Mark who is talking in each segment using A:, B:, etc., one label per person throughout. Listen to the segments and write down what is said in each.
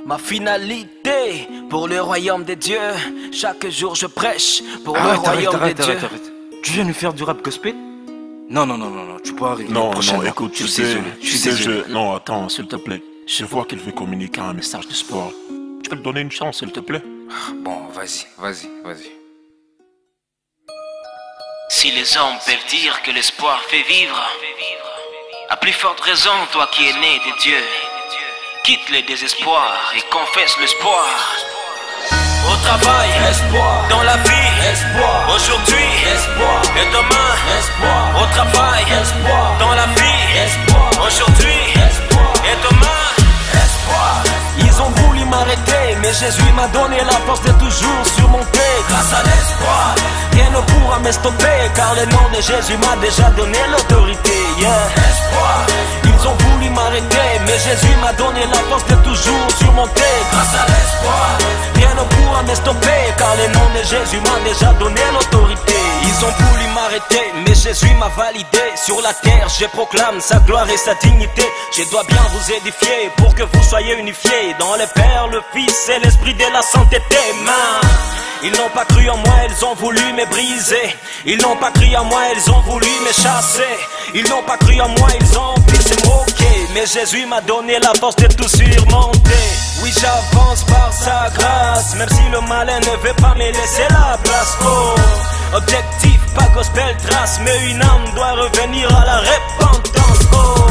A: Ma finalité pour le royaume des dieux. Chaque jour je prêche pour le royaume des dieux.
B: Arrête. Tu viens nous faire du rap gospel? Non, tu peux arriver.
C: Non, écoute, tu sais,
B: Non,
C: attends, s'il te plaît. Je vois qu'il veut communiquer un message d'espoir. Tu peux lui donner une chance, s'il te plaît?
D: Bon, vas-y.
A: Si les hommes peuvent dire que l'espoir fait vivre, à plus forte raison, toi qui es né des dieux, quitte le désespoir et confesse l'espoir. Au travail, espoir. Dans la vie, espoir. Aujourd'hui, espoir. Et demain, espoir. Au travail, espoir. Dans la vie, espoir. Aujourd'hui, espoir. Et demain, espoir. Ils ont voulu m'arrêter, mais Jésus m'a donné la force de toujours surmonter. Grâce à l'espoir, rien ne pourra me stopper, car le nom de Jésus m'a déjà donné l'autorité. Espoir. Ils ont voulu m'arrêter, mais Jésus m'a donné la force de toujours surmonter. Grâce à l'espoir, rien ne pourra me stopper, car le nom de Jésus m'a déjà donné l'autorité. Ils ont voulu m'arrêter, mais Jésus m'a validé. Sur la terre, je proclame sa gloire et sa dignité. Je dois bien vous édifier pour que vous soyez unifiés dans le Père, le Fils et l'Esprit de la sainteté. Ils n'ont pas cru en moi, ils ont voulu me briser. Ils n'ont pas cru en moi, ils ont voulu me chasser. Ils n'ont pas cru en moi, ils ont pu se moquer. Mais Jésus m'a donné la force de tout surmonter. Oui, j'avance par sa grâce, même si le malin ne veut pas me laisser la place. Oh, objectif, pas gospel trace, mais une âme doit revenir à la repentance. Oh,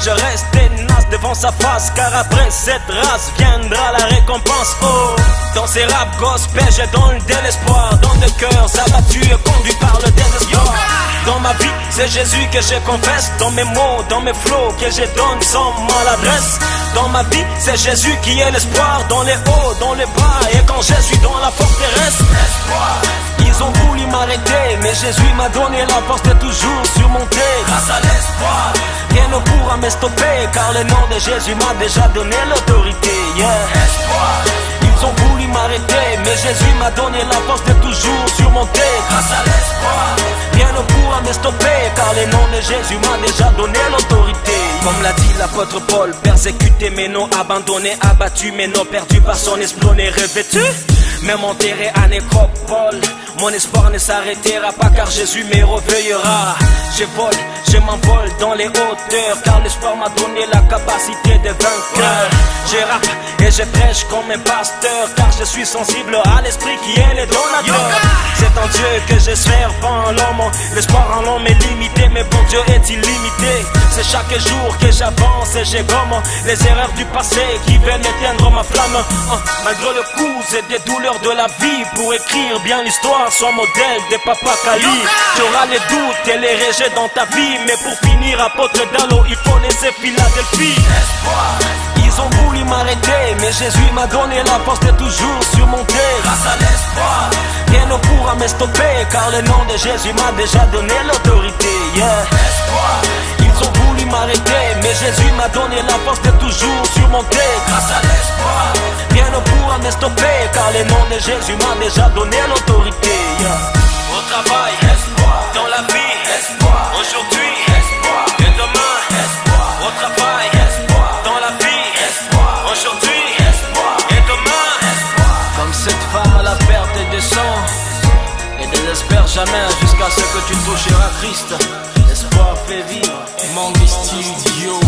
A: je reste tenace devant sa face, car après cette race viendra la récompense. Oh, dans ces rap gospel, je donne de l'espoir, dans le cœur abattu et conduit par le désespoir. Dans ma vie, c'est Jésus que je confesse, dans mes mots, dans mes flots, que je donne sans maladresse. Dans ma vie, c'est Jésus qui est l'espoir, dans les hauts, dans les bas, et quand je suis dans la forteresse. Ils ont voulu m'arrêter, mais Jésus m'a donné la force de toujours surmonter. Grâce à l'espoir, rien ne pourra me stopper, car le nom de Jésus m'a déjà donné l'autorité. Espoir. Ils ont voulu m'arrêter, mais Jésus m'a donné la force de toujours surmonter. Grâce à l'espoir, rien ne pourra me stopper, car le nom de Jésus m'a déjà donné l'autorité. Comme l'a dit l'apôtre Paul, persécuté mais non abandonné, abattu mais non perdu par son esprit revêtu. Même enterré à nécropole, mon espoir ne s'arrêtera pas, car Jésus me reveillera. Je vole, je m'envole dans les hauteurs, car l'espoir m'a donné la capacité de vaincre. Je rappe et je prêche comme un pasteur, car je suis sensible à l'esprit qui est le donateur. C'est en Dieu que j'espère, pas en l'homme. L'espoir en l'homme est limité, mais bon Dieu est illimité. C'est chaque jour que j'avance et je gomme les erreurs du passé qui viennent éteindre ma flamme. Malgré le coup et des douleurs de la vie, pour écrire bien l'histoire, sois modèle de Papa Kali. Tu auras les doutes et les rejets dans ta vie, mais pour finir apôtre dans l'eau, il faut laisser Philadelphie. Ils ont voulu m'arrêter, mais Jésus m'a donné la force de toujours surmonter. Grâce à l'espoir, rien ne pourra me stopper, car le nom de Jésus m'a déjà donné l'autorité. Espoir. Ils ont voulu m'arrêter, mais Jésus m'a donné la force de toujours surmonter. Grâce à l'espoir, rien ne pourra me stopper, car le nom de Jésus m'a déjà donné l'autorité. Au travail, espoir. Dans la vie, espoir. Aujourd'hui, espoir. Et demain, espoir. Au travail, espoir. Dans la vie, espoir. Aujourd'hui, espoir. Et demain, espoir. Comme cette femme à la perte de sang, ne désespère jamais jusqu'à ce que tu toucheras Christ. L'espoir fait vivre.
B: Mangue Studio.